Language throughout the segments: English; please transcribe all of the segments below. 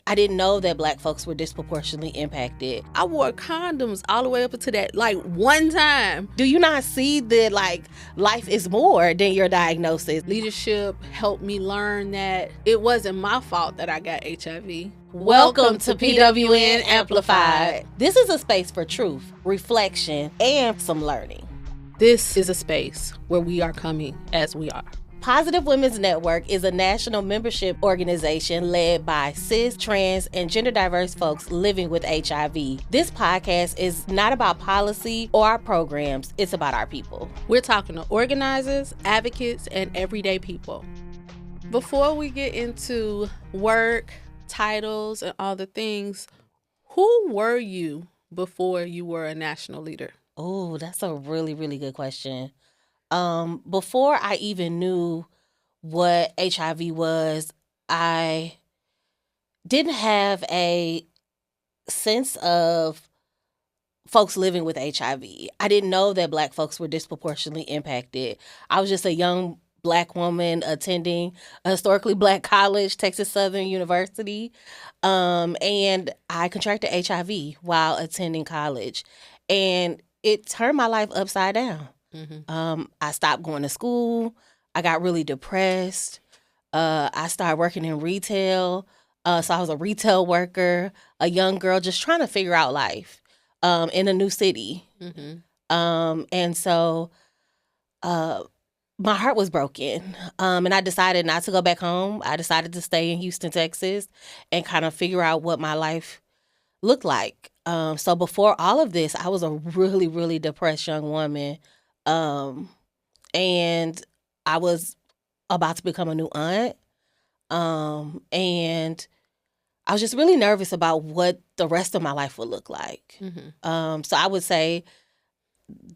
I didn't know that Black folks were disproportionately impacted. I wore condoms all the way up until that, like, one time. Do you not see that, like, life is more than your diagnosis? Leadership helped me learn that it wasn't my fault that I got HIV. Welcome to PWN Amplified. This is a space for truth, reflection, and some learning. This is a space where we are coming as we are. Positive Women's Network is a national membership organization led by cis, trans, and gender diverse folks living with HIV. This podcast is not about policy or our programs, it's about our people. We're talking to organizers, advocates, and everyday people. Before we get into work, titles, and all the things, who were you before you were a national leader? Oh, that's a really, really good question. Before I even knew what HIV was, I didn't have a sense of folks living with HIV. I didn't know that Black folks were disproportionately impacted. I was just a young Black woman attending a historically Black college, Texas Southern University, and I contracted HIV while attending college, and it turned my life upside down. Mm-hmm. I stopped going to school. I got really depressed. I started working in retail. So I was a retail worker, a young girl just trying to figure out life in a new city. Mm-hmm. And so my heart was broken. And I decided not to go back home. I decided to stay in Houston, Texas, and kind of figure out what my life looked like. So before all of this, I was a really, really depressed young woman. And I was about to become a new aunt. And I was just really nervous about what the rest of my life would look like. Mm-hmm. So I would say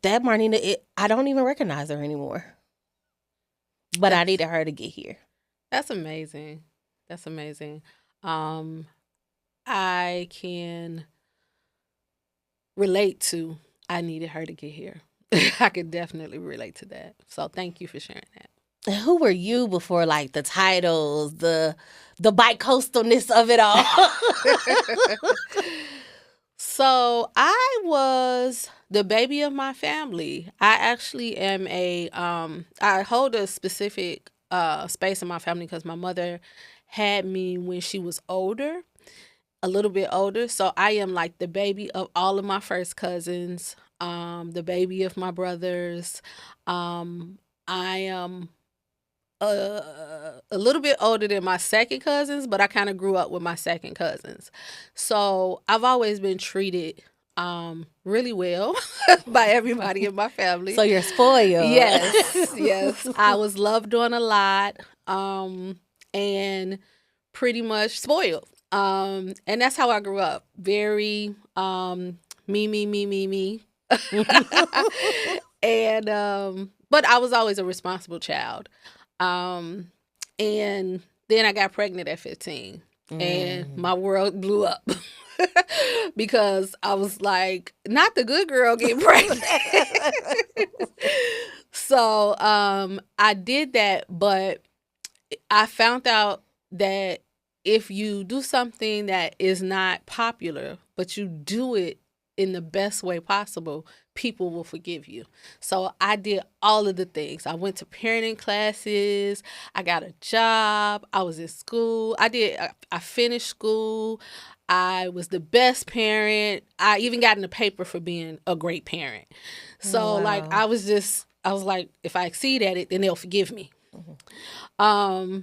that Marnina, I don't even recognize her anymore. But I needed her to get here. That's amazing. That's amazing. I can relate to I needed her to get here. I could definitely relate to that. So thank you for sharing that. And who were you before, like, the titles, the bi-coastalness of it all? So I was the baby of my family. I actually am I hold a specific space in my family because my mother had me when she was older, a little bit older. So I am like the baby of all of my first cousins. The baby of my brothers. I am a little bit older than my second cousins, but I kind of grew up with my second cousins. So I've always been treated really well by everybody in my family. So you're spoiled. Yes. I was loved on a lot and pretty much spoiled. And that's how I grew up. Very me. And but I was always a responsible child. And then I got pregnant at 15 and my world blew up because I was like, not the good girl getting pregnant. So I did that, but I found out that if you do something that is not popular, but you do it in the best way possible, people will forgive you. So I did all of the things. I went to parenting classes. I got a job. I was in school. I finished school. I was the best parent. I even got in the paper for being a great parent. So like I was like, if I exceed at it, then they'll forgive me. Mm-hmm.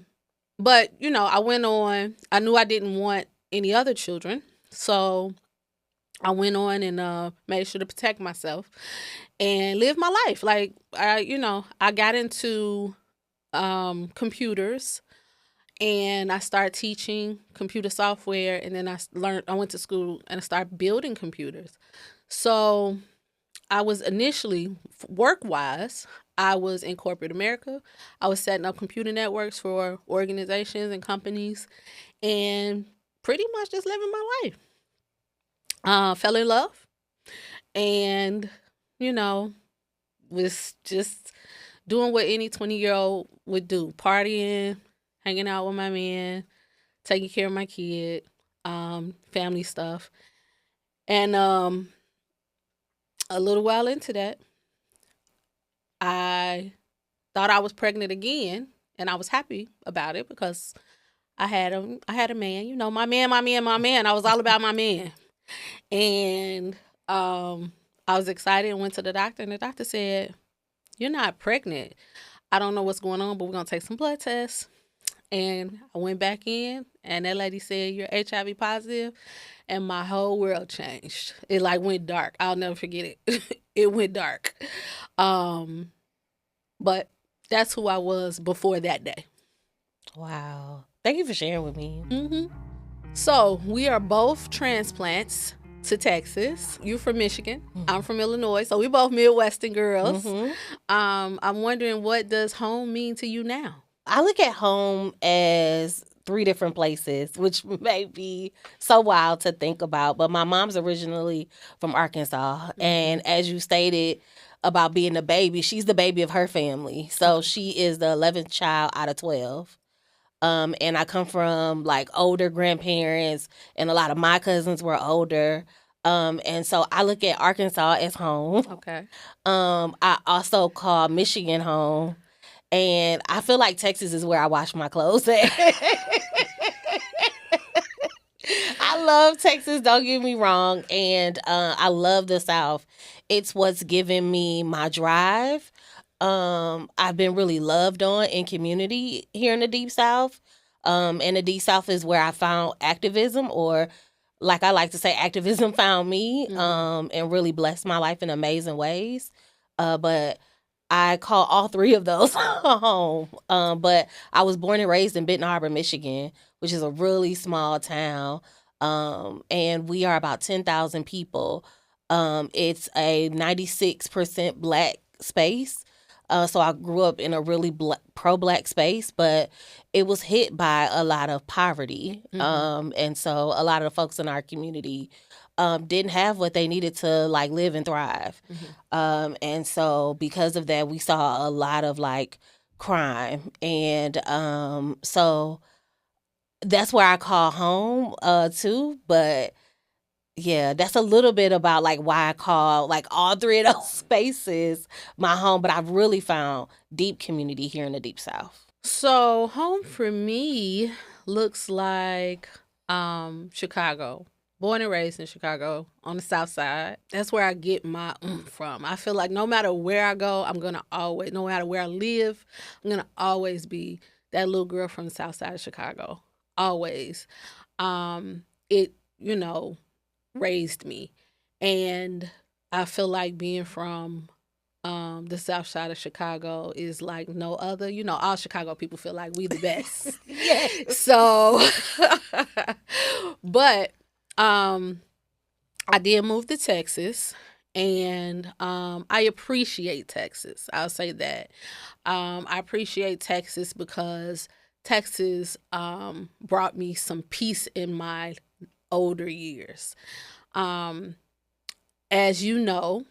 But I went on. I knew I didn't want any other children. So I went on and made sure to protect myself and live my life. Like, I got into computers and I started teaching computer software. And then I went to school and I started building computers. So I was initially, work-wise, I was in corporate America. I was setting up computer networks for organizations and companies and pretty much just living my life. Fell in love and, was just doing what any 20-year-old would do. Partying, hanging out with my man, taking care of my kid. family stuff. And a little while into that, I thought I was pregnant again, and I was happy about it because I had a man, my man, my man, my man. I was all about my man. And I was excited and went to the doctor, and the doctor said, "You're not pregnant. I don't know what's going on, but we're going to take some blood tests." And I went back in, and that lady said, "You're HIV positive." And my whole world changed. It like went dark. I'll never forget it. It went dark. But that's who I was before that day. Wow. Thank you for sharing with me. So we are both transplants to Texas. You're from Michigan. I'm from Illinois. So we both Midwestern girls. I'm wondering, what does home mean to you now? I look at home as 3 different places, which may be so wild to think about. But my mom's originally from Arkansas. And as you stated about being a baby, she's the baby of her family. So she is the 11th child out of 12. And I come from like older grandparents, and a lot of my cousins were older. And so I look at Arkansas as home. Okay. I also call Michigan home. And I feel like Texas is where I wash my clothes at. I love Texas, don't get me wrong. And I love the South. It's what's given me my drive. I've been really loved on in community here in the Deep South. And the Deep South is where I found activism, or like I like to say, activism found me, and really blessed my life in amazing ways. But I call all 3 of those home. But I was born and raised in Benton Harbor, Michigan, which is a really small town. And we are about 10,000 people. It's a 96% Black space. So I grew up in a really pro-Black space, but it was hit by a lot of poverty. And so a lot of the folks in our community didn't have what they needed to like live and thrive. And so because of that, we saw a lot of like crime. And so that's where I call home too. But yeah, that's a little bit about like why I call like all 3 of those spaces my home. But I've really found deep community here in the Deep South. So home for me looks like Chicago. Born and raised in Chicago on the South Side. That's where I get my from. I feel like no matter where I go, I'm going to always, no matter where I live, I'm going to always be that little girl from the South Side of Chicago. Always. It, raised me. And I feel like being from the South Side of Chicago is like no other. All Chicago people feel like we the best. Yes. So, but I did move to Texas, and I appreciate Texas. I'll say that. I appreciate Texas because Texas brought me some peace in my older years. As you know,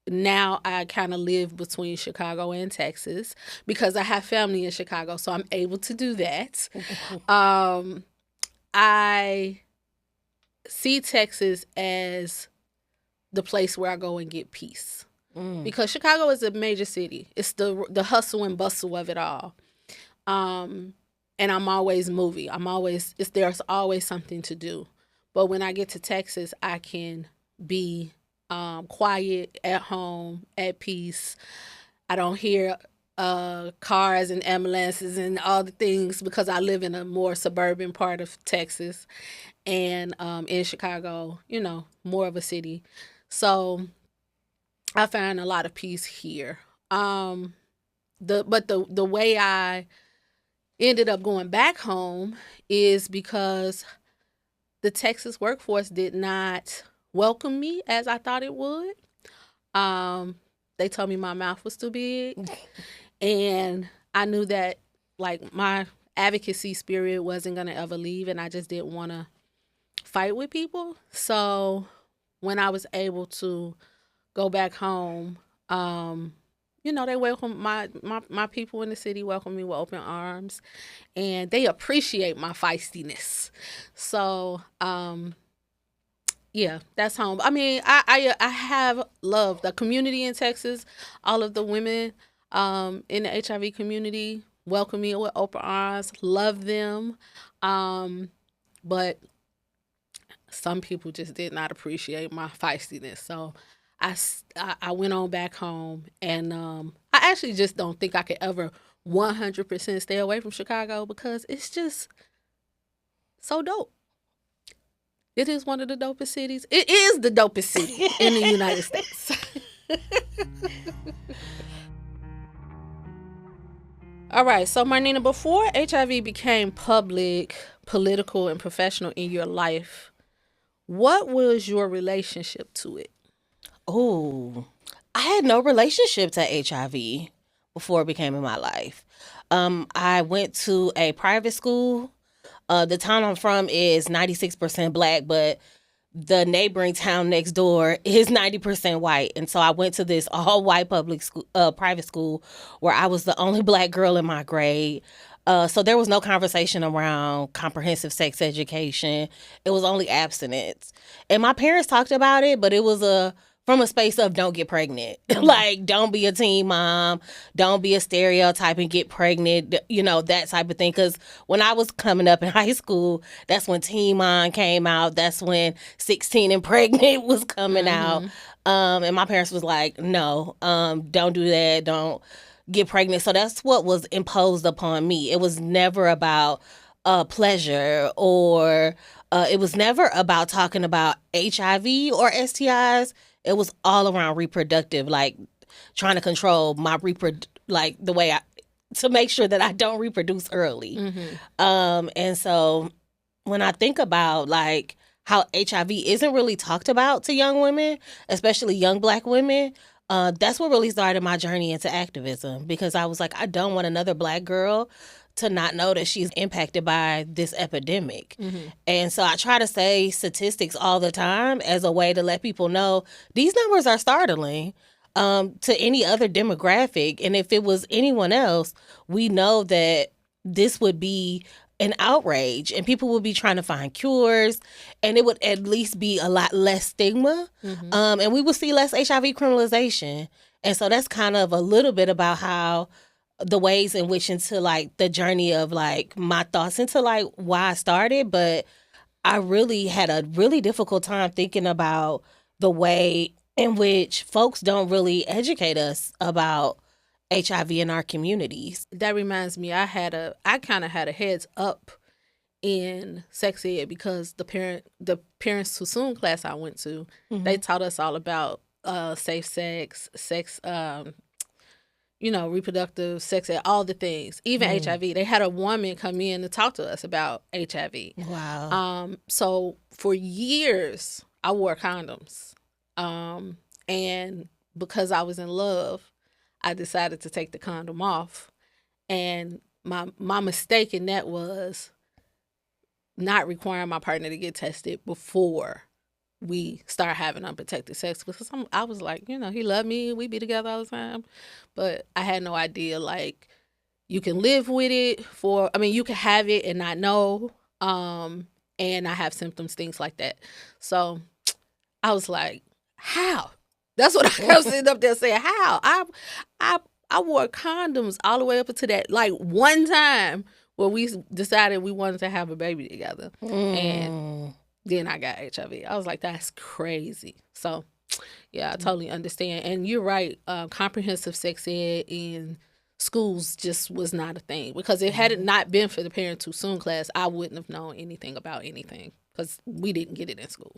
now I kind of live between Chicago and Texas because I have family in Chicago, so I'm able to do that. I see Texas as the place where I go and get peace. Because Chicago is a major city. It's the hustle and bustle of it all. And I'm always moving. There's always something to do. But when I get to Texas, I can be quiet, at home, at peace. I don't hear cars and ambulances and all the things because I live in a more suburban part of Texas. And in Chicago, more of a city. So I find a lot of peace here. The way I ended up going back home is because the Texas workforce did not welcome me as I thought it would. They told me my mouth was too big, and I knew that like my advocacy spirit wasn't gonna ever leave, and I just didn't want to fight with people. So when I was able to go back home, they welcome my people in the city welcome me with open arms, and they appreciate my feistiness. So, yeah, that's home. I mean, I have loved the community in Texas. All of the women in the HIV community welcome me with open arms. Love them, but some people just did not appreciate my feistiness. So I went on back home, and I actually just don't think I could ever 100% stay away from Chicago because it's just so dope. It is one of the dopest cities. It is the dopest city in the United States. All right, so Marnina, before HIV became public, political, and professional in your life, what was your relationship to it? Oh, I had no relationship to HIV before it became in my life. I went to a private school. The town I'm from is 96% black, but the neighboring town next door is 90% white. And so I went to this all white public school, private school, where I was the only black girl in my grade. So there was no conversation around comprehensive sex education. It was only abstinence. And my parents talked about it, but it was from a space of don't get pregnant. Like, don't be a teen mom. Don't be a stereotype and get pregnant, that type of thing. Because when I was coming up in high school, that's when Teen Mom came out. That's when 16 and Pregnant was coming out. And my parents was like, no, don't do that. Don't get pregnant. So that's what was imposed upon me. It was never about pleasure, or it was never about talking about HIV or STIs. It was all around reproductive, like trying to control my like the way to make sure that I don't reproduce early. And so when I think about like how HIV isn't really talked about to young women, especially young black women, that's what really started my journey into activism, because I was like, I don't want another black girl to not know that she's impacted by this epidemic. And so I try to say statistics all the time as a way to let people know these numbers are startling to any other demographic. And if it was anyone else, we know that this would be an outrage, and people would be trying to find cures, and it would at least be a lot less stigma, and we would see less HIV criminalization. And so that's kind of a little bit about how the ways in which into like the journey of like my thoughts into like why I started. But I really had a really difficult time thinking about the way in which folks don't really educate us about HIV in our communities. That reminds me, I kind of had a heads up in sex ed because the parents too soon class I went to, they taught us all about safe sex, reproductive sex ed, all the things, even HIV. They had a woman come in to talk to us about HIV. Wow. So for years I wore condoms, and because I was in love, I decided to take the condom off. And my mistake in that was not requiring my partner to get tested before we start having unprotected sex, because I was like, he loved me, we be together all the time, but I had no idea like you can live with it you can have it and not know, and I have symptoms, things like that. So I was like, how? That's what I was sitting up there saying. How? I wore condoms all the way up until that like one time where we decided we wanted to have a baby together, and then I got HIV. I was like, that's crazy. So yeah, I totally understand. And you're right. Comprehensive sex ed in schools just was not a thing, because it had it not been for the parent too soon class, I wouldn't have known anything about anything, because we didn't get it in school.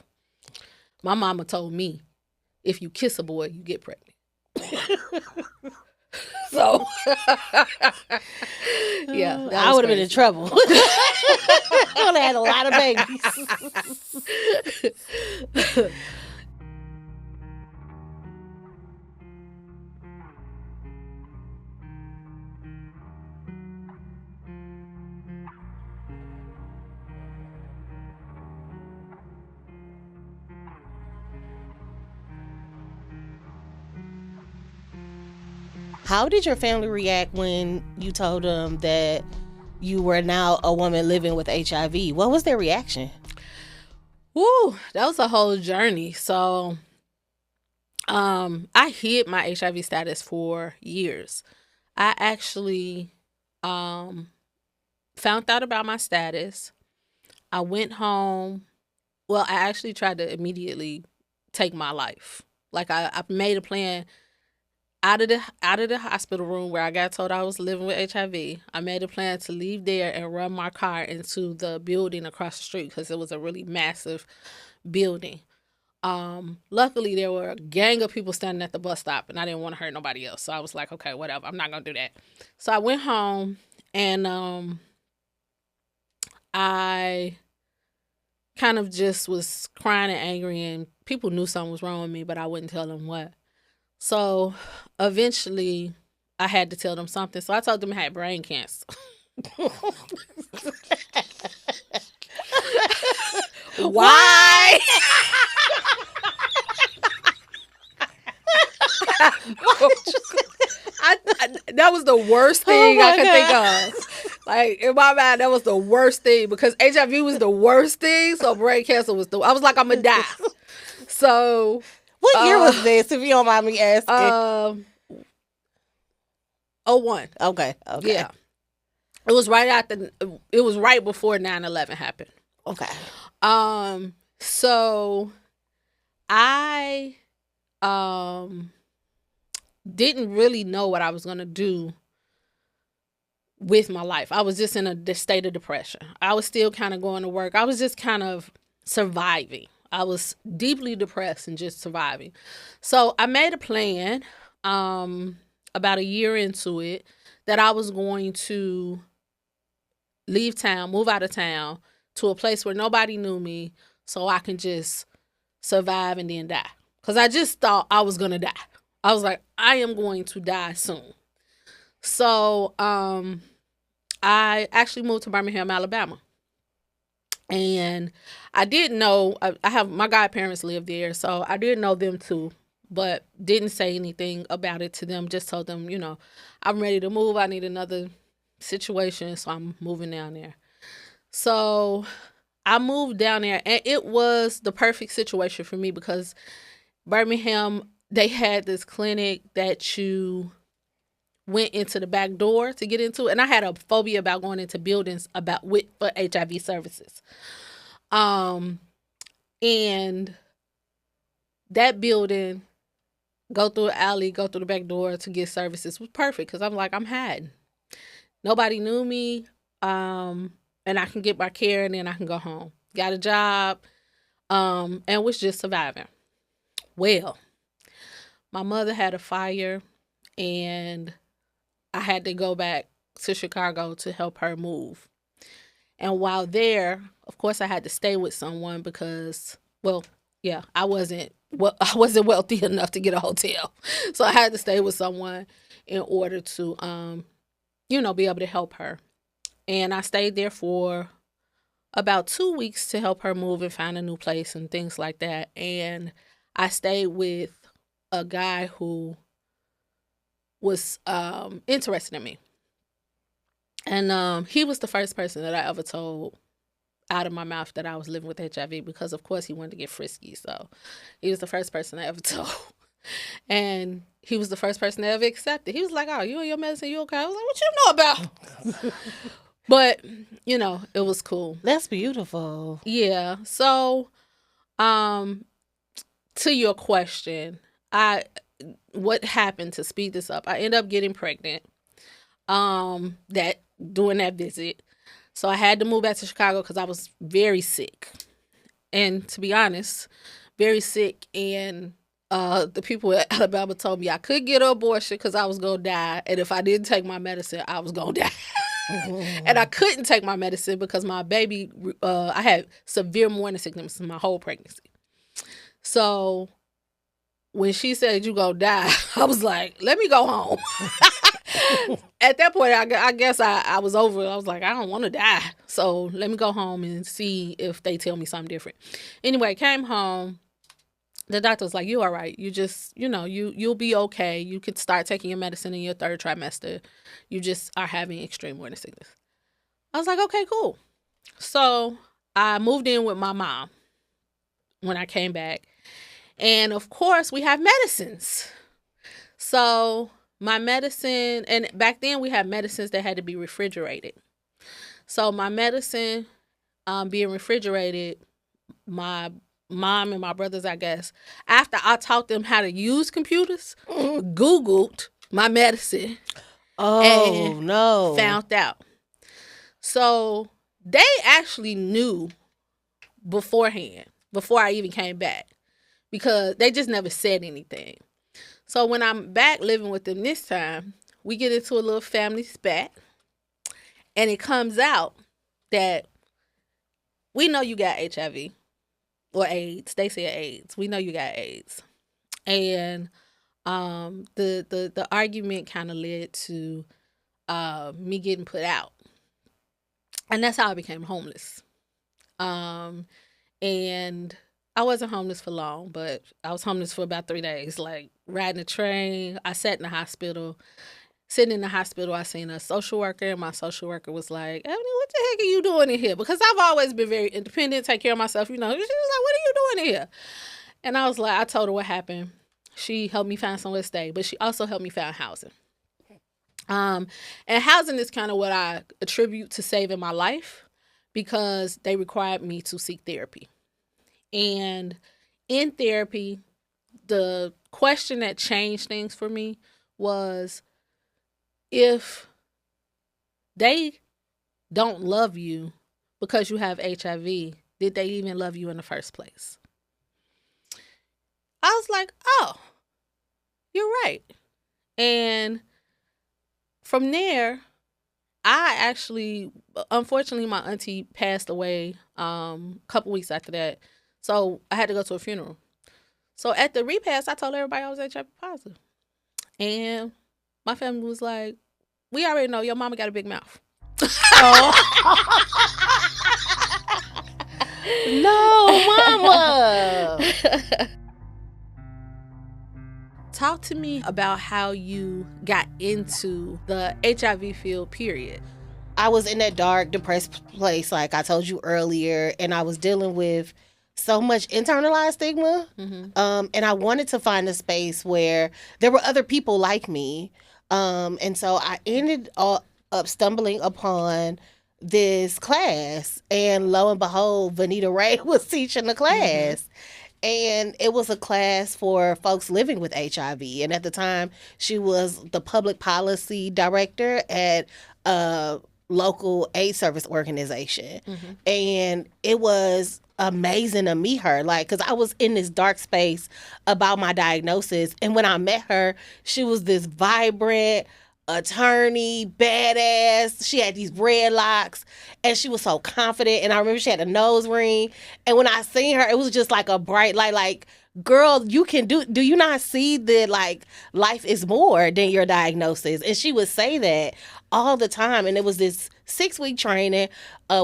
My mama told me, if you kiss a boy, you get pregnant. So, yeah, I would have been in trouble. I would have had a lot of babies. How did your family react when you told them that you were now a woman living with HIV? What was their reaction? Woo, that was a whole journey. So, I hid my HIV status for years. I actually found out about my status. I went home. Well, I actually tried to immediately take my life. Like I made a plan out of the hospital room where I got told I was living with HIV. I made a plan to leave there and run my car into the building across the street because it was a really massive building. Luckily there were a gang of people standing at the bus stop and I didn't want to hurt nobody else. So I was like, okay, whatever. I'm not going to do that. So I went home and I kind of just was crying and angry, and people knew something was wrong with me, but I wouldn't tell them what. So eventually I had to tell them something. So I told them I had brain cancer. Why? That was the worst thing I could think of. Like, in my mind, that was the worst thing because HIV was the worst thing. So brain cancer was I was like, I'm going to die. So. What year was this, if you don't mind me asking? 01. Okay. Yeah. It was right before 9/11 happened. Okay. So I didn't really know what I was going to do with my life. I was just in a state of depression. I was still kind of going to work. I was just kind of surviving. I was deeply depressed and just surviving. So I made a plan about a year into it that I was going to leave town, move out of town to a place where nobody knew me so I can just survive and then die. Because I just thought I was going to die. I was like, I am going to die soon. So I actually moved to Birmingham, Alabama. And I didn't know, I have, my godparents live there, so I did know them too, but didn't say anything about it to them, just told them, I'm ready to move, I need another situation, so I'm moving down there. So I moved down there, and it was the perfect situation for me because Birmingham, they had this clinic that you went into the back door to get into, and I had a phobia about going into buildings for HIV services. And that building, go through an alley, go through the back door to get services was perfect because I'm like, I'm hiding. Nobody knew me, and I can get my care and then I can go home. Got a job, and was just surviving. Well, my mother had a fire, and I had to go back to Chicago to help her move. And while there, of course, I had to stay with someone because, I wasn't wealthy enough to get a hotel. So I had to stay with someone in order to, be able to help her. And I stayed there for about 2 weeks to help her move and find a new place and things like that. And I stayed with a guy who was interested in me. And he was the first person that I ever told out of my mouth that I was living with HIV because, of course, he wanted to get frisky. So he was the first person I ever told. And he was the first person that ever accepted. He was like, oh, you on your medicine? You okay? I was like, what you know about? But, it was cool. That's beautiful. Yeah. So, to your question, what happened to speed this up? I ended up getting pregnant during that visit. So I had to move back to Chicago because I was very sick. And to be honest, very sick. And the people at Alabama told me I could get an abortion because I was going to die. And if I didn't take my medicine, I was going to die. And I couldn't take my medicine because my baby, I had severe morning sickness my whole pregnancy. So when she said you gonna die, I was like, let me go home. At that point, I guess I was over it. I was like, I don't want to die. So let me go home and see if they tell me something different. Anyway, came home The doctor was like, you all right. You just, you'll be okay. You could start taking your medicine in your 3rd trimester. You just are having extreme morning sickness. I was like, okay, cool. So I moved in with my mom when I came back. And of course, we have medicines. So my medicine, and back then we had medicines that had to be refrigerated. So my medicine being refrigerated, my mom and my brothers, I guess, after I taught them how to use computers, Googled my medicine. Oh, no. Found out. So they actually knew beforehand, before I even came back, because they just never said anything. So when I'm back living with them this time, we get into a little family spat, and it comes out that we know you got HIV or AIDS. They say AIDS. We know you got AIDS. And the argument kind of led to me getting put out. And that's how I became homeless. And I wasn't homeless for long, but I was homeless for about 3 days, like riding a train. I sat in the hospital. Sitting in the hospital, I seen a social worker, and my social worker was like, Evany, what the heck are you doing in here? Because I've always been very independent, take care of myself, She was like, what are you doing in here? And I was like, I told her what happened. She helped me find somewhere to stay, but she also helped me find housing. And housing is kind of what I attribute to saving my life, because they required me to seek therapy. And in therapy, the question that changed things for me was, if they don't love you because you have HIV, did they even love you in the first place? I was like, oh, you're right. And from there, I actually, unfortunately, my auntie passed away a couple weeks after that. So I had to go to a funeral. So at the repast, I told everybody I was HIV positive. And my family was like, we already know your mama got a big mouth. No, mama. Talk to me about how you got into the HIV field, period. I was in that dark, depressed place, like I told you earlier, and I was dealing with so much internalized stigma. And I wanted to find a space where there were other people like me. And so I ended up stumbling upon this class, and lo and behold, Vanita Ray was teaching the class. And it was a class for folks living with HIV. And at the time, she was the public policy director at a local AIDS service organization. And it was amazing to meet her, like, because I was in this dark space about my diagnosis. And when I met her, she was this vibrant attorney, badass. She had these red locks, and she was so confident. And I remember she had a nose ring. And when I seen her, it was just like a bright light, like, girl, you can do you not see that, like, life is more than your diagnosis? And she would say that all the time. And it was this 6-week training.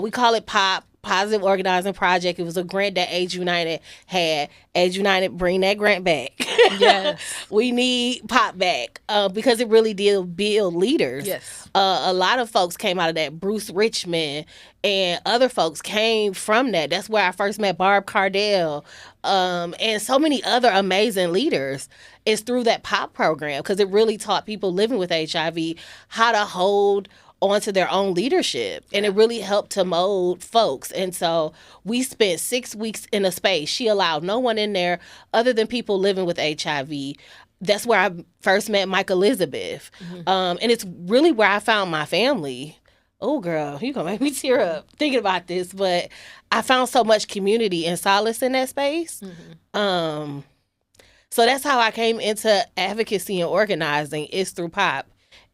We call it POP, Positive Organizing Project. It was a grant that AIDS United had. AIDS United, bring that grant back. Yes. We need POP back because it really did build leaders. Yes. A lot of folks came out of that. Bruce Richmond and other folks came from that. That's where I first met Barb Cardell and so many other amazing leaders. It's through that POP program, because it really taught people living with HIV how to hold onto their own leadership, and it really helped to mold folks. And so we spent 6 weeks in a space. She allowed no one in there other than people living with HIV. That's where I first met Mike Elizabeth. And it's really where I found my family. Oh, girl, you're going to make me tear up thinking about this. But I found so much community and solace in that space. So that's how I came into advocacy and organizing, is through POP.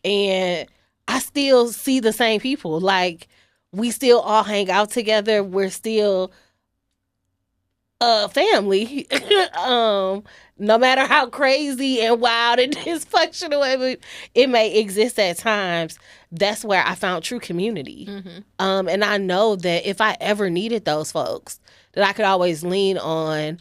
And I still see the same people. Like, we still all hang out together. We're still a family. No matter how crazy and wild and dysfunctional it may exist at times, that's where I found true community. And I know that if I ever needed those folks, that I could always lean on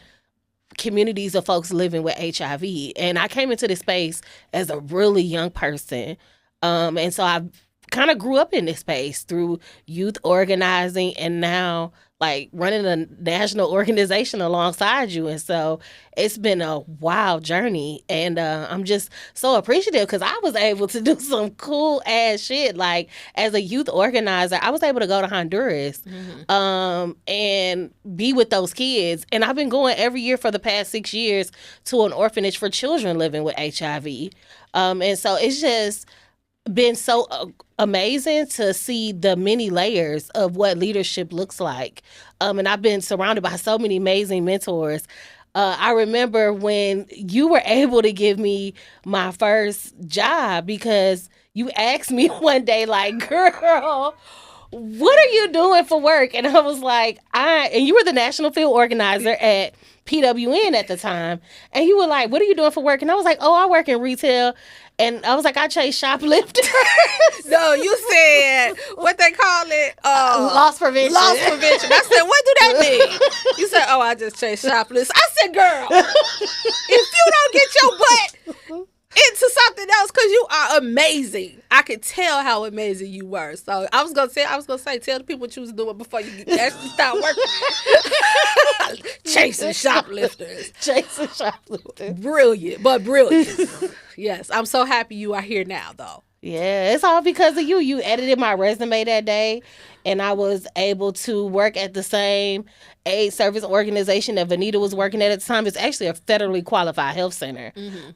communities of folks living with HIV. And I came into this space as a really young person. And so I kind of grew up in this space through youth organizing and now like running a national organization alongside you. And so it's been a wild journey. And I'm just so appreciative because I was able to do some cool ass shit. Like as a youth organizer, I was able to go to Honduras and be with those kids. And I've been going every year for the past 6 years to an orphanage for children living with HIV. And so it's just been so amazing to see the many layers of what leadership looks like. And I've been surrounded by so many amazing mentors. I remember when you were able to give me my first job because you asked me one day, like, girl, what are you doing for work? And I was like, and you were the national field organizer at PWN at the time. And you were like, what are you doing for work? And I was like, oh, I work in retail. And I was like, I chase shoplifters. No, you said what they call it? Loss prevention. Loss prevention. I said, what do that mean? You said, oh, I just chase shoplifters. I said, girl, if you don't get your butt into something else, because you are amazing. I could tell how amazing you were. So I was gonna say, tell the people what you was doing before you actually start working. Chasing shoplifters. Chasing shoplifters. Brilliant, but brilliant. Yes, I'm so happy you are here now, though. Yeah, it's all because of you. You edited my resume that day, and I was able to work at the same aid service organization that Vanita was working at the time. It's actually a federally qualified health center.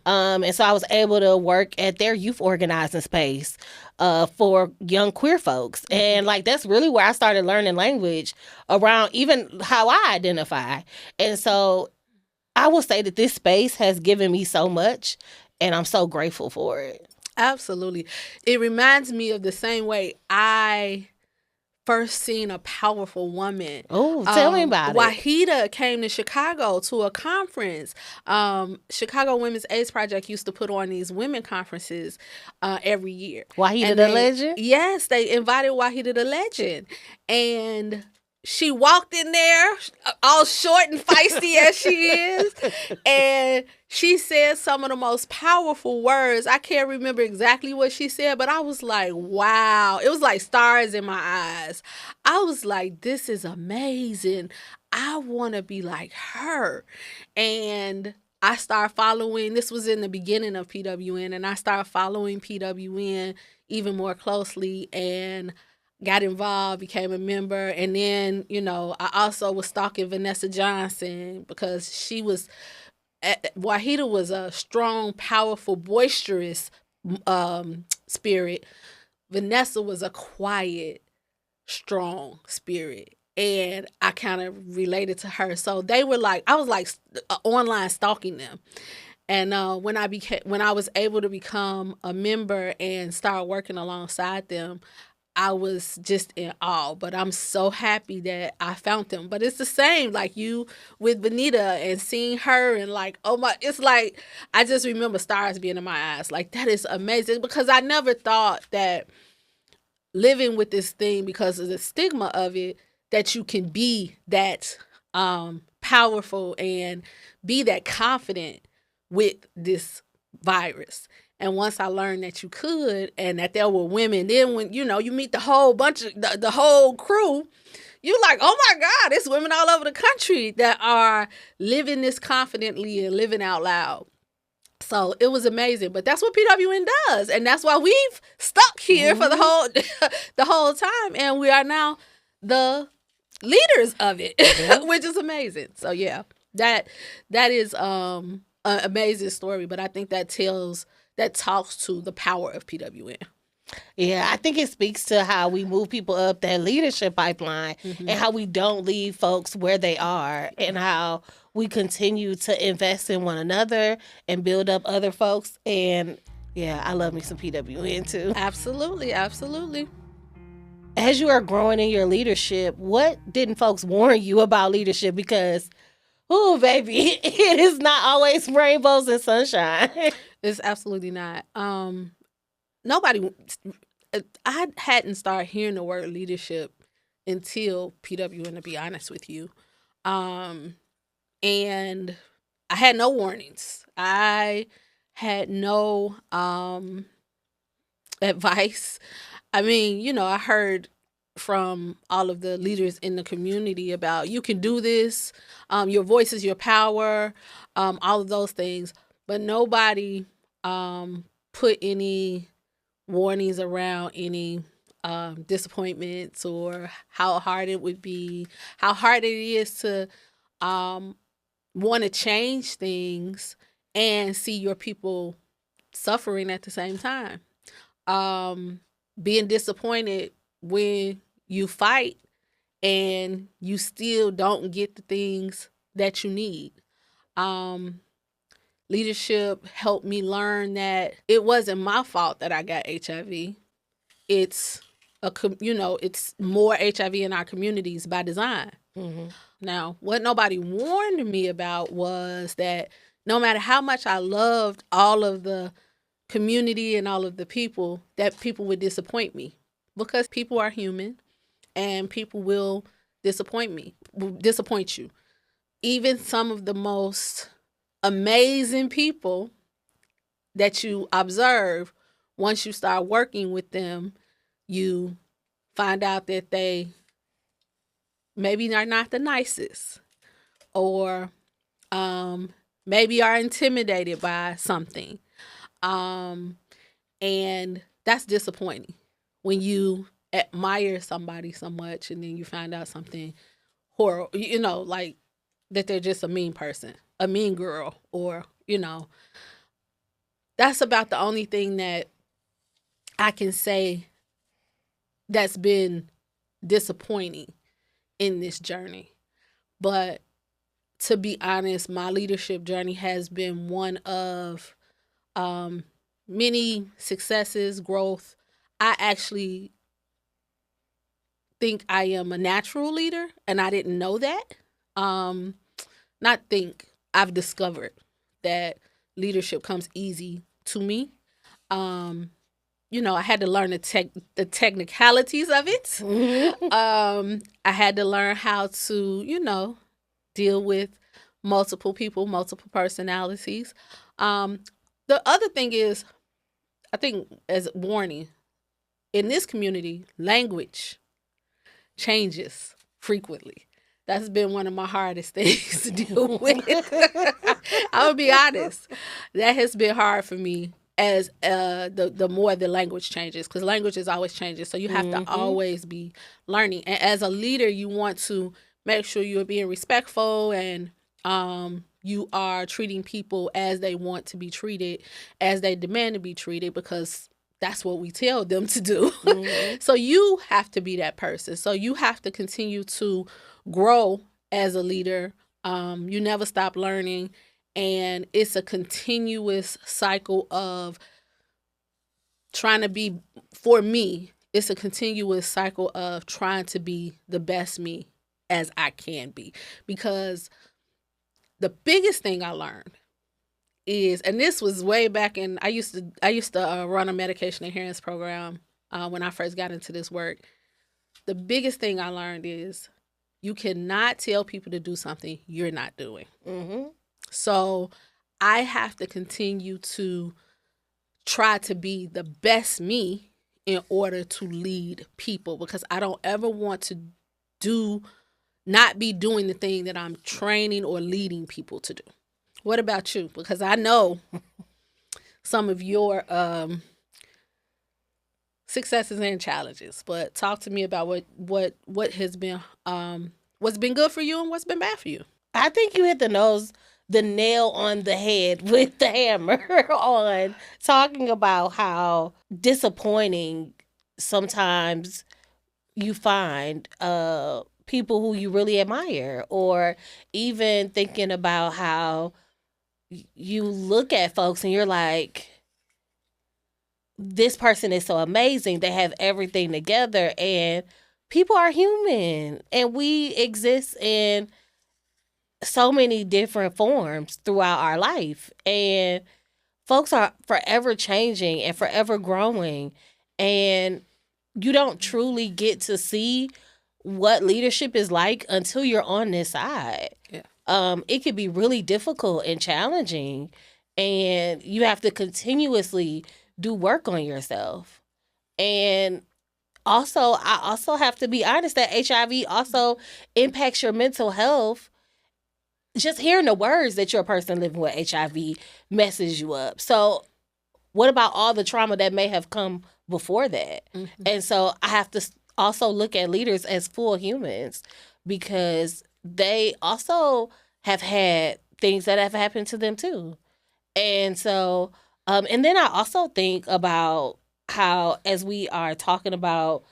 And so I was able to work at their youth organizing space for young queer folks. And like that's really where I started learning language around even how I identify. And so I will say that this space has given me so much, and I'm so grateful for it. Absolutely. It reminds me of the same way I first seen a powerful woman. Oh, tell me about it. Wahida came to Chicago to a conference. Chicago Women's AIDS Project used to put on these women conferences every year. Wahida the Legend? Yes, they invited Wahida the Legend. And she walked in there, all short and feisty as she is, and she said some of the most powerful words. I can't remember exactly what she said, but I was like, wow. It was like stars in my eyes. I was like, this is amazing. I want to be like her. And I started following, this was in the beginning of PWN, and I started following PWN even more closely and got involved, became a member. And then, I also was stalking Vanessa Johnson because she was, Wahida was a strong, powerful, boisterous spirit. Vanessa was a quiet, strong spirit. And I kind of related to her. So they were like, I was like online stalking them. And when I was able to become a member and start working alongside them, I was just in awe, but I'm so happy that I found them. But it's the same, like you with Vanita and seeing her and like, oh my, it's like, I just remember stars being in my eyes. Like, that is amazing because I never thought that living with this thing, because of the stigma of it, that you can be that powerful and be that confident with this virus. And once I learned that you could and that there were women, then when, you meet the whole bunch of, the whole crew, you're like, oh my God, there's women all over the country that are living this confidently and living out loud. So it was amazing. But that's what PWN does. And that's why we've stuck here for the whole time. And we are now the leaders of it, which is amazing. So yeah, that is an amazing story. But I think that talks to the power of PWN. Yeah, I think it speaks to how we move people up that leadership pipeline and how we don't leave folks where they are and how we continue to invest in one another and build up other folks. And yeah, I love me some PWN too. Absolutely, absolutely. As you are growing in your leadership, what didn't folks warn you about leadership? Because, oh, baby, it is not always rainbows and sunshine. It's absolutely not. I hadn't started hearing the word leadership until PWN, to be honest with you. And I had no warnings. I had no advice. I mean, you know, I heard from all of the leaders in the community about you can do this, your voice is your power, all of those things, but nobody put any warnings around any disappointments or how hard it would be, how hard it is to want to change things and see your people suffering at the same time. Being disappointed when you fight and you still don't get the things that you need. Leadership helped me learn that it wasn't my fault that I got HIV. It's it's more HIV in our communities by design. Mm-hmm. Now, what nobody warned me about was that no matter how much I loved all of the community and all of the people, that people would disappoint me, because people are human and people will disappoint you. Even some of the most amazing people that you observe, once you start working with them, you find out that they maybe are not the nicest, or maybe are intimidated by something. And that's disappointing when you admire somebody so much and then you find out something horrible, like that they're just a mean person, a mean girl, or, that's about the only thing that I can say that's been disappointing in this journey. But to be honest, my leadership journey has been one of many successes, growth. I actually think I am a natural leader, and I didn't know that. I've discovered that leadership comes easy to me. I had to learn the technicalities of it. I had to learn how to, deal with multiple people, multiple personalities. The other thing is, I think, as a warning, in this community, language changes frequently. That's been one of my hardest things to deal with. I would be honest. That has been hard for me as the more the language changes, because language is always changing. So you have to always be learning. And as a leader, you want to make sure you're being respectful and you are treating people as they want to be treated, as they demand to be treated, because that's what we tell them to do. So you have to be that person. So you have to continue to grow as a leader. You never stop learning. And it's a continuous cycle of trying to be, for me, it's a continuous cycle of trying to be the best me as I can be. Because the biggest thing I learned is, and this was way back in, I used to run a medication adherence program when I first got into this work. The biggest thing I learned is you cannot tell people to do something you're not doing. So I have to continue to try to be the best me in order to lead people, because I don't ever want to not be doing the thing that I'm training or leading people to do. What about you? Because I know some of your successes and challenges, but talk to me about what has been what's been good for you and what's been bad for you. I think you hit the nail on the head with the hammer on talking about how disappointing sometimes you find people who you really admire, or even thinking about how you look at folks and you're like, this person is so amazing. They have everything together, and people are human and we exist in so many different forms throughout our life, and folks are forever changing and forever growing, and you don't truly get to see what leadership is like until you're on this side. Yeah. it could be really difficult and challenging, and you have to continuously do work on yourself. And also, I also have to be honest that HIV also impacts your mental health. Just hearing the words that you're a person living with HIV messes you up. So what about all the trauma that may have come before that? Mm-hmm. And so I have to also look at leaders as full humans, because they also have had things that have happened to them too. And so, and then I also think about how, as we are talking about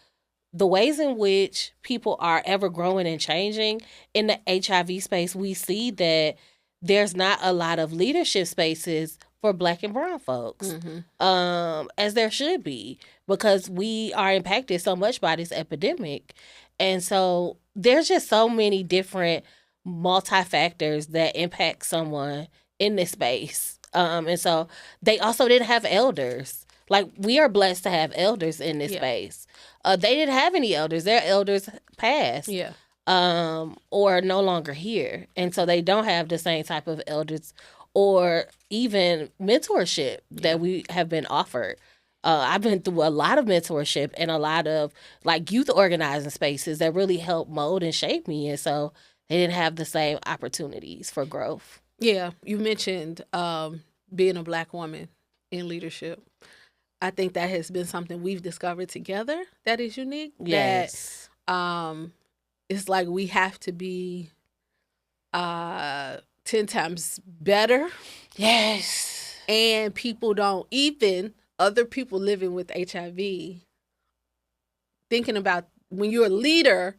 the ways in which people are ever growing and changing in the HIV space, we see that there's not a lot of leadership spaces for Black and brown folks, as there should be, because we are impacted so much by this epidemic. And so there's just so many different multi-factors that impact someone in this space. And so they also didn't have elders. Like, we are blessed to have elders in this space. They didn't have any elders. Their elders passed. Yeah. Or no longer here. And so they don't have the same type of elders or even mentorship that we have been offered. I've been through a lot of mentorship and a lot of like youth organizing spaces that really helped mold and shape me. And so they didn't have the same opportunities for growth. Yeah. You mentioned being a Black woman in leadership. I think that has been something we've discovered together that is unique. Yes. That it's like we have to be 10 times better. Yes. And people don't, even other people living with HIV, thinking about when you're a leader,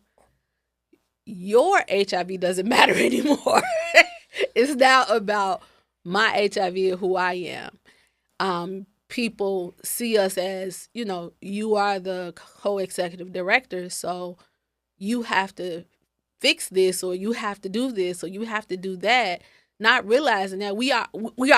your HIV doesn't matter anymore. It's now about my HIV and who I am. People see us as, you are the co-executive director, so you have to fix this, or you have to do this, or you have to do that, not realizing that we are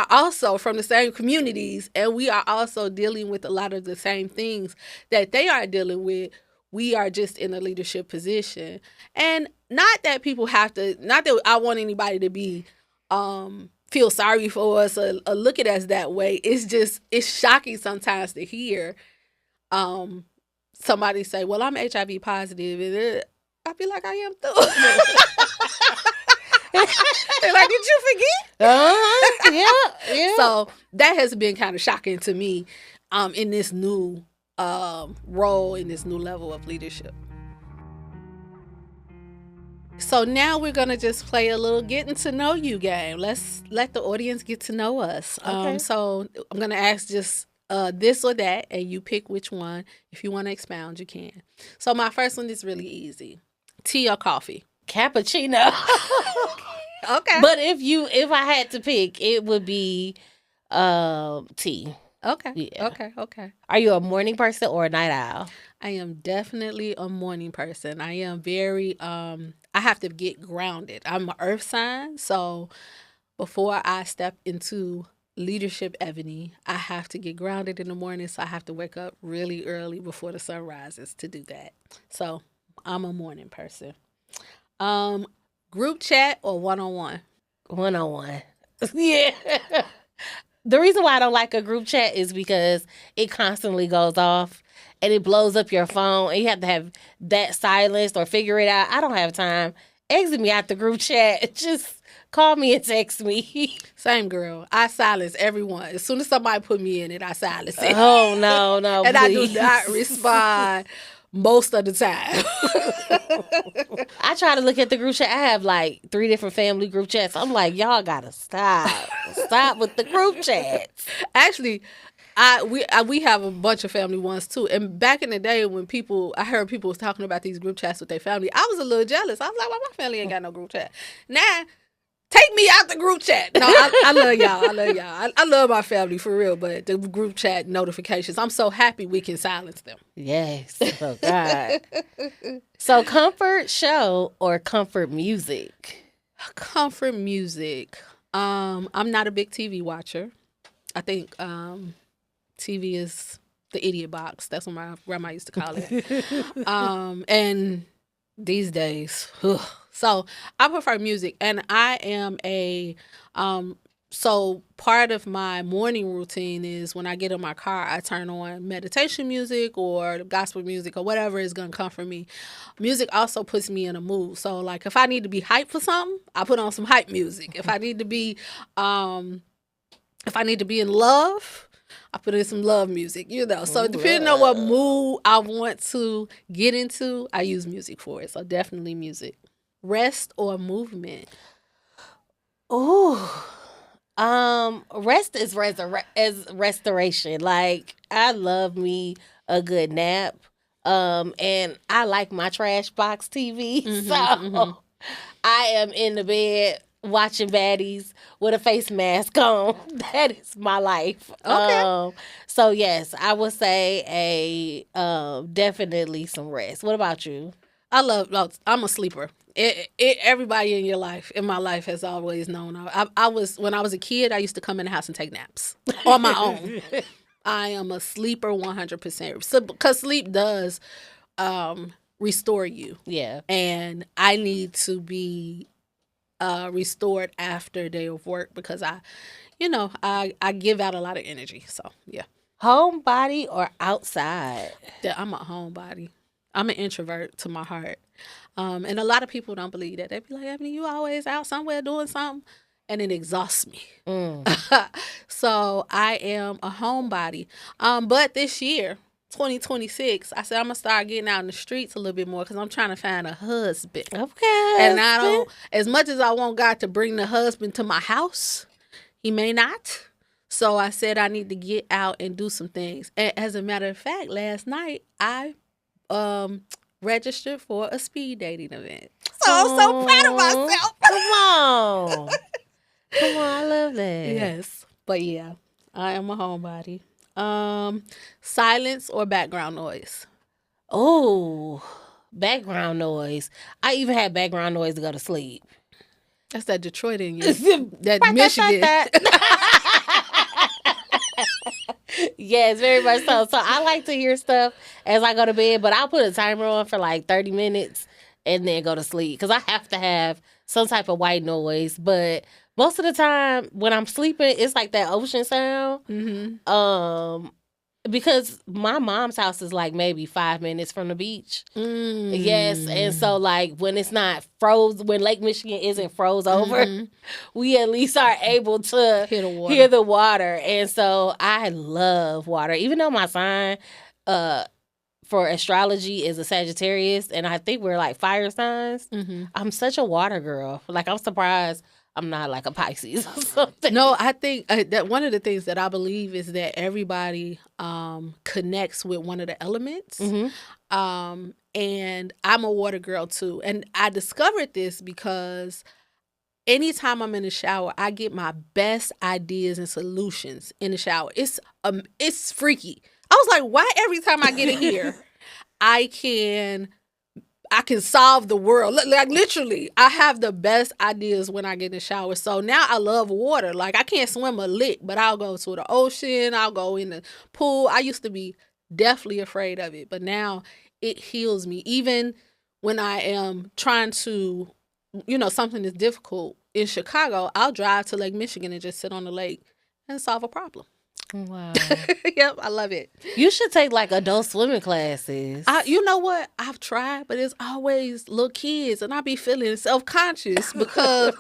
also from the same communities, and we are also dealing with a lot of the same things that they are dealing with. We are just in a leadership position. And not that people have to, not that I want anybody to be feel sorry for us or look at us that way. It's just, it's shocking sometimes to hear somebody say, well, I'm HIV positive, and I feel like I am too. They're like, did you forget? Yeah. So that has been kind of shocking to me in this new role, in this new level of leadership. So now we're going to just play a little getting to know you game. Let's let the audience get to know us. Okay. So I'm going to ask just this or that, and you pick which one. If you want to expound, you can. So my first one is really easy. Tea or coffee? Cappuccino. Okay. But if I had to pick, it would be tea. Okay. Yeah. Okay. Are you a morning person or a night owl? I am definitely a morning person. I am very, I have to get grounded. I'm an earth sign. So before I step into leadership, Evany, I have to get grounded in the morning. So I have to wake up really early before the sun rises to do that. So I'm a morning person. Group chat or one-on-one? One-on-one. Yeah. The reason why I don't like a group chat is because it constantly goes off and it blows up your phone, and you have to have that silenced or figure it out. I don't have time. Exit me out the group chat. Just call me and text me. Same, girl. I silence everyone. As soon as somebody put me in it, I silence it. Oh, no, and please. I do not respond most of the time. I try to look at the group chat. I have like 3 different family group chats. I'm like, y'all gotta stop. Stop with the group chats. Actually, we have a bunch of family ones too. And back in the day when I heard people was talking about these group chats with their family, I was a little jealous. I was like, well, my family ain't got no group chat. Now, take me out the group chat. No, I love y'all. I love y'all. I love my family for real, but the group chat notifications, I'm so happy we can silence them. Yes. Oh, God. So, comfort show or comfort music? Comfort music. I'm not a big TV watcher. I think TV is the idiot box. That's what my grandma used to call it. And these days, So I prefer music, and I am so part of my morning routine is when I get in my car, I turn on meditation music or gospel music or whatever is going to comfort me. Music also puts me in a mood. So like if I need to be hyped for something, I put on some hype music. If I need to be in love, I put in some love music, So depending on what mood I want to get into, I use music for it. So definitely music. Rest or movement? Ooh. Rest is restoration. Like I love me a good nap. And I like my trash box TV. So I am in the bed watching baddies with a face mask on. That is my life. Okay. So yes, I would say definitely some rest. What about you? I'm a sleeper. Everybody in my life has always known. When I was a kid, I used to come in the house and take naps on my own. I am a sleeper 100%. So, because sleep does restore you. Yeah. And I need to be restored after a day of work because I give out a lot of energy. So, yeah. Homebody or outside? Yeah, I'm a homebody. I'm an introvert to my heart. And a lot of people don't believe that. They be like, Evany, you always out somewhere doing something. And it exhausts me. So I am a homebody. But this year, 2026, I said I'm going to start getting out in the streets a little bit more because I'm trying to find a husband. Okay. And I don't, as much as I want God to bring the husband to my house, he may not. So I said I need to get out and do some things. And as a matter of fact, last night I registered for a speed dating event. So I'm so proud of myself. Come on. Come on, I love that. Yes. But yeah, I am a homebody. Silence or background noise? Oh, background noise. I even had background noise to go to sleep. That's that Detroit in you. That Michigan. Yes, very much so. So I like to hear stuff as I go to bed, but I'll put a timer on for like 30 minutes and then go to sleep because I have to have some type of white noise. But most of the time when I'm sleeping, it's like that ocean sound. Mm-hmm. Because my mom's house is like maybe 5 minutes from the beach. Yes, and so like when it's not froze, when Lake Michigan isn't froze over, we at least are able to hear the water. And so I love water, even though my sign for astrology is a Sagittarius, and I think we're like fire signs. I'm such a water girl. Like I'm surprised I'm not like a Pisces or something. No, I think that one of the things that I believe is that everybody connects with one of the elements. And I'm a water girl too. And I discovered this because anytime I'm in the shower, I get my best ideas and solutions in the shower. It's freaky. I was like, why every time I get in here, I can solve the world. Like literally, I have the best ideas when I get in the shower. So now I love water. Like I can't swim a lick, but I'll go to the ocean. I'll go in the pool. I used to be deathly afraid of it, but now it heals me. Even when I am trying to, something is difficult in Chicago, I'll drive to Lake Michigan and just sit on the lake and solve a problem. Wow. Yep, I love it. You should take like adult swimming classes. You know what? I've tried, but it's always little kids, and I be feeling self-conscious because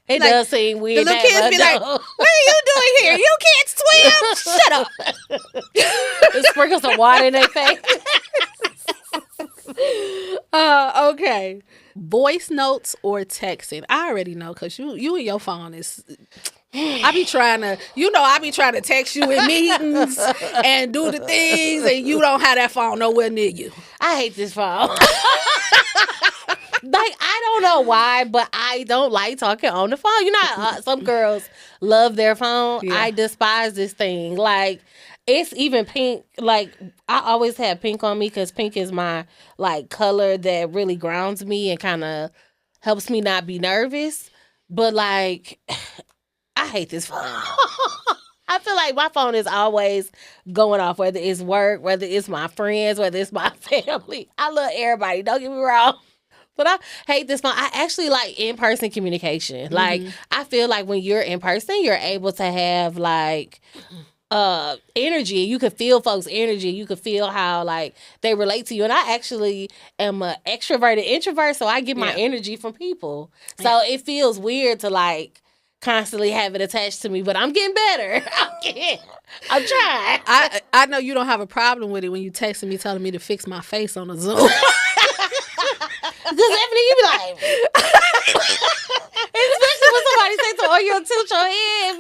it does seem weird. The little kids be like, "What are you doing here? You can't swim. Shut up." Sprinkle some water in their face. Okay. Voice notes or texting? I already know because you and your phone is. I be trying to text you in meetings and do the things, and you don't have that phone nowhere near you. I hate this phone. Like, I don't know why, but I don't like talking on the phone. Some girls love their phone. Yeah. I despise this thing. Like, it's even pink. Like, I always have pink on me because pink is my, like, color that really grounds me and kind of helps me not be nervous. But, like, I hate this phone. I feel like my phone is always going off, whether it's work, whether it's my friends, whether it's my family. I love everybody. Don't get me wrong. But I hate this phone. I actually like in-person communication. Like, I feel like when you're in person, you're able to have like energy. You could feel folks' energy. You could feel how like they relate to you. And I actually am an extroverted introvert, so I get my energy from people. So it feels weird to like constantly have it attached to me, but I'm getting better. I'm trying. I know you don't have a problem with it when you texting me telling me to fix my face on a Zoom. Because Evany, you be like, especially when somebody say to, "Oh, you'll tilt your head."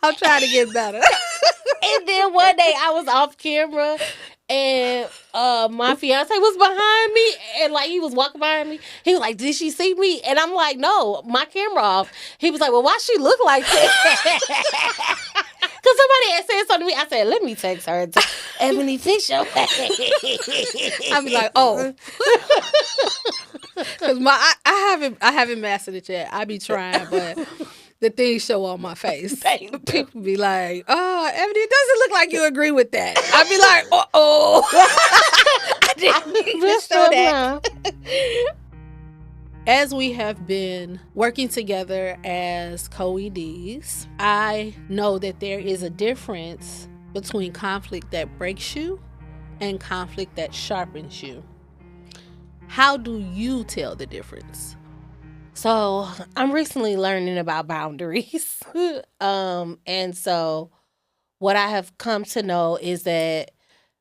I'm trying to get better. And then one day I was off camera and my fiance was behind me and like he was walking behind me. He was like, "Did she see me?" And I'm like, "No, my camera off." He was like, "Well, why she look like that?" Because somebody had said something to me. I said, "Let me text her. Evany, fix your face." I'd be like, "Oh." Because I haven't mastered it yet. I be trying, but the things show on my face. People be like, "Oh, Evany, it doesn't look like you agree with that." I'd be like, "Oh, I didn't mean to show that." As we have been working together as co-EDs, I know that there is a difference between conflict that breaks you and conflict that sharpens you. How do you tell the difference? So I'm recently learning about boundaries. And so what I have come to know is that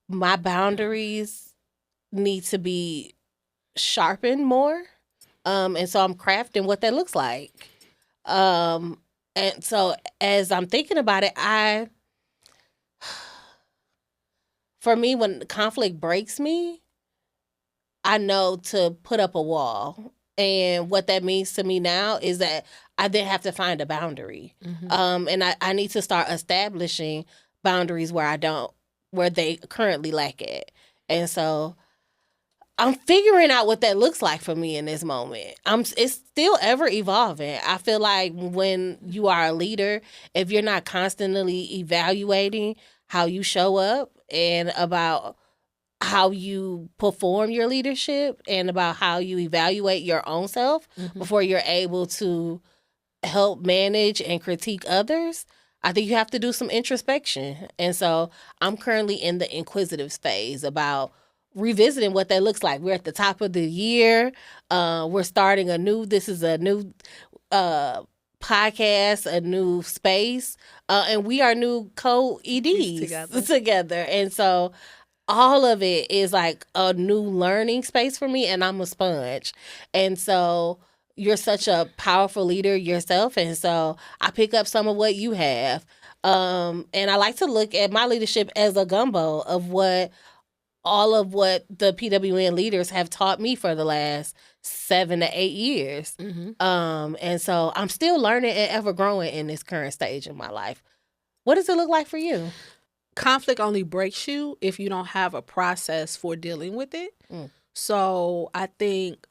my boundaries need to be sharpened more. And so I'm crafting what that looks like. And so as I'm thinking about it, for me, when conflict breaks me, I know to put up a wall. And what that means to me now is that I then have to find a boundary. And I need to start establishing boundaries where they currently lack it. And so I'm figuring out what that looks like for me in this moment. It's still ever evolving. I feel like when you are a leader, if you're not constantly evaluating how you show up and about how you perform your leadership and about how you evaluate your own self before you're able to help manage and critique others, I think you have to do some introspection. And so I'm currently in the inquisitive phase about revisiting what that looks like. We're at the top of the year. We're starting this is a new podcast, a new space, and we are new co-EDs together. And so all of it is like a new learning space for me, and I'm a sponge. And so you're such a powerful leader yourself, and so I pick up some of what you have. And I like to look at my leadership as a gumbo of all of what the PWN leaders have taught me for the last 7 to 8 years. And so I'm still learning and ever growing in this current stage of my life. What does it look like for you? Conflict only breaks you if you don't have a process for dealing with it. So I think,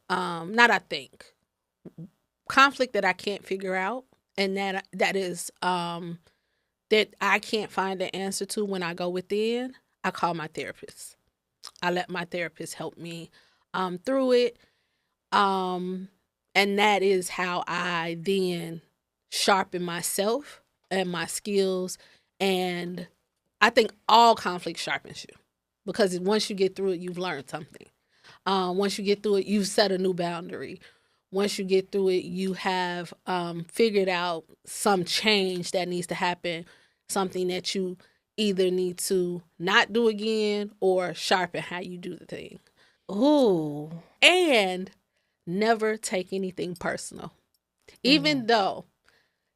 conflict that I can't figure out, and that is that I can't find the answer to when I go within, I call my therapist. I let my therapist help me through it. And that is how I then sharpen myself and my skills. And I think all conflict sharpens you, because once you get through it, you've learned something. Once you get through it, you've set a new boundary. Once you get through it, you have figured out some change that needs to happen, something that you either need to not do again or sharpen how you do the thing. Ooh. And never take anything personal. Even though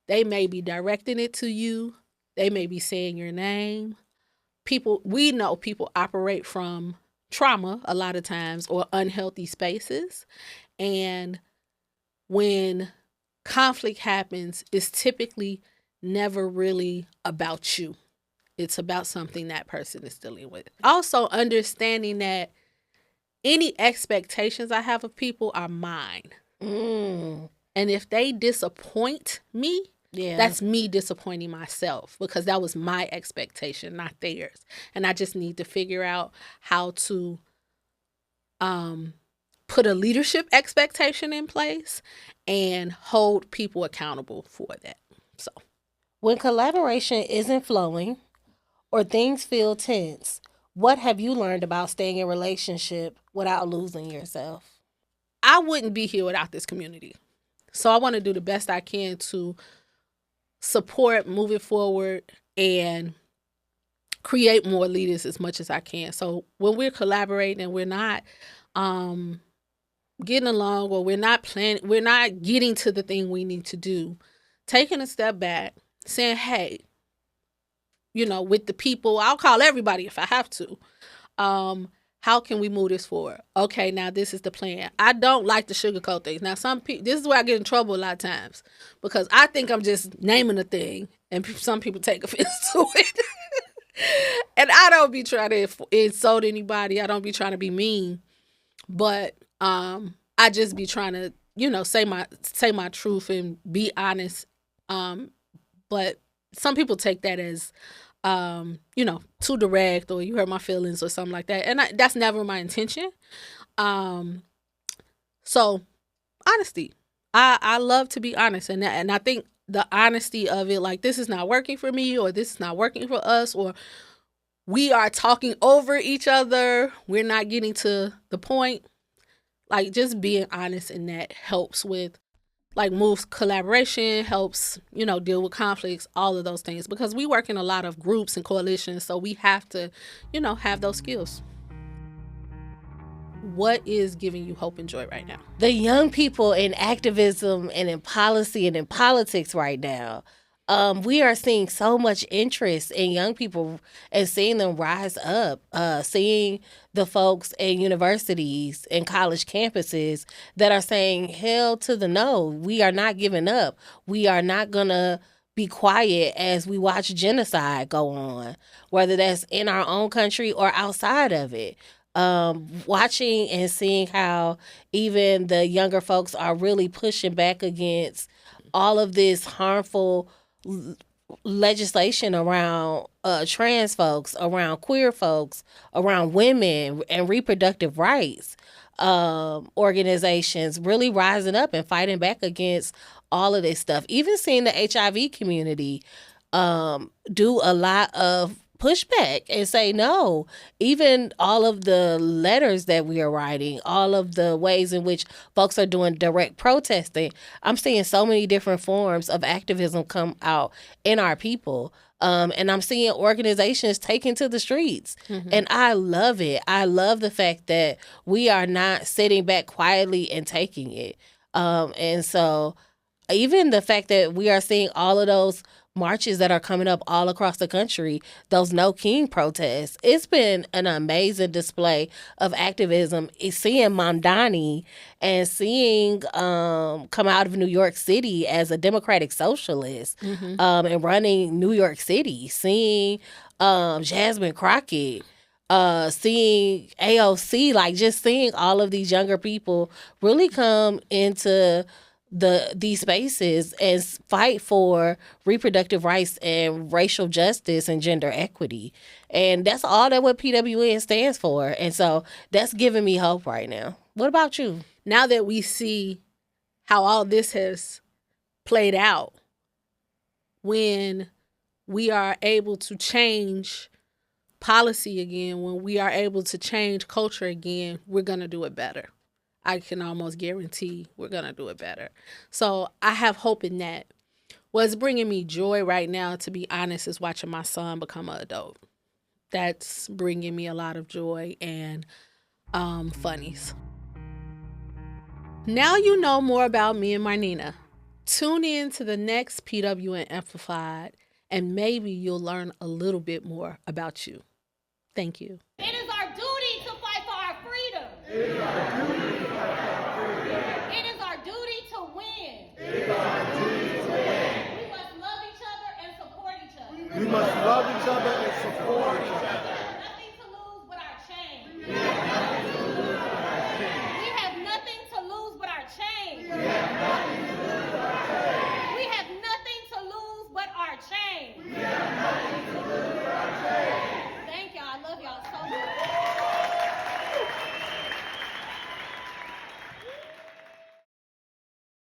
they may be directing it to you, they may be saying your name. We know people operate from trauma a lot of times, or unhealthy spaces. And when conflict happens, it's typically never really about you. It's about something that person is dealing with. Also, understanding that any expectations I have of people are mine. And if they disappoint me, that's me disappointing myself, because that was my expectation, not theirs. And I just need to figure out how to put a leadership expectation in place and hold people accountable for that. So, when collaboration isn't flowing or things feel tense, what have you learned about staying in relationship without losing yourself? I wouldn't be here without this community. So I want to do the best I can to support moving forward and create more leaders as much as I can. So when we're collaborating and we're not getting along, or we're not getting to the thing we need to do, taking a step back, saying, hey, with the people, I'll call everybody if I have to. How can we move this forward? Okay, now this is the plan. I don't like to sugarcoat things. Now, some people, this is where I get in trouble a lot of times, because I think I'm just naming a thing, and some people take offense to it. And I don't be trying to insult anybody. I don't be trying to be mean, but I just be trying to, say my truth and be honest. But some people take that as too direct, or you hurt my feelings or something like that. And that's never my intention. So honesty, I love to be honest. And I think the honesty of it, like, this is not working for me, or this is not working for us, or we are talking over each other, we're not getting to the point. Like, just being honest in that helps with, like, moves collaboration, helps, deal with conflicts, all of those things. Because we work in a lot of groups and coalitions, so we have to, have those skills. What is giving you hope and joy right now? The young people in activism and in policy and in politics right now. We are seeing so much interest in young people and seeing them rise up, seeing the folks in universities and college campuses that are saying, hell to the no, we are not giving up. We are not going to be quiet as we watch genocide go on, whether that's in our own country or outside of it. Watching and seeing how even the younger folks are really pushing back against all of this harmful legislation around trans folks, around queer folks, around women and reproductive rights organizations really rising up and fighting back against all of this stuff. Even seeing the HIV community do a lot of pushback and say no. Even all of the letters that we are writing, all of the ways in which folks are doing direct protesting, I'm seeing so many different forms of activism come out in our people. And I'm seeing organizations taking to the streets. Mm-hmm. And I love it. I love the fact that we are not sitting back quietly and taking it. And so even the fact that we are seeing all of those marches that are coming up all across the country, those No King protests, it's been an amazing display of activism. Seeing Mamdani and seeing come out of New York City as a democratic socialist, mm-hmm. And running New York City, seeing Jasmine Crockett, seeing AOC, like just seeing all of these younger people really come into these spaces and fight for reproductive rights and racial justice and gender equity. And that's all that what PWN stands for. And so that's giving me hope right now. What about you? Now that we see how all this has played out, when we are able to change policy again, when we are able to change culture again, we're going to do it better. I can almost guarantee we're going to do it better. So I have hope in that. What's bringing me joy right now, to be honest, is watching my son become an adult. That's bringing me a lot of joy and funnies. Now you know more about me and Marnina. Tune in to the next PWN Amplified, and maybe you'll learn a little bit more about you. Thank you.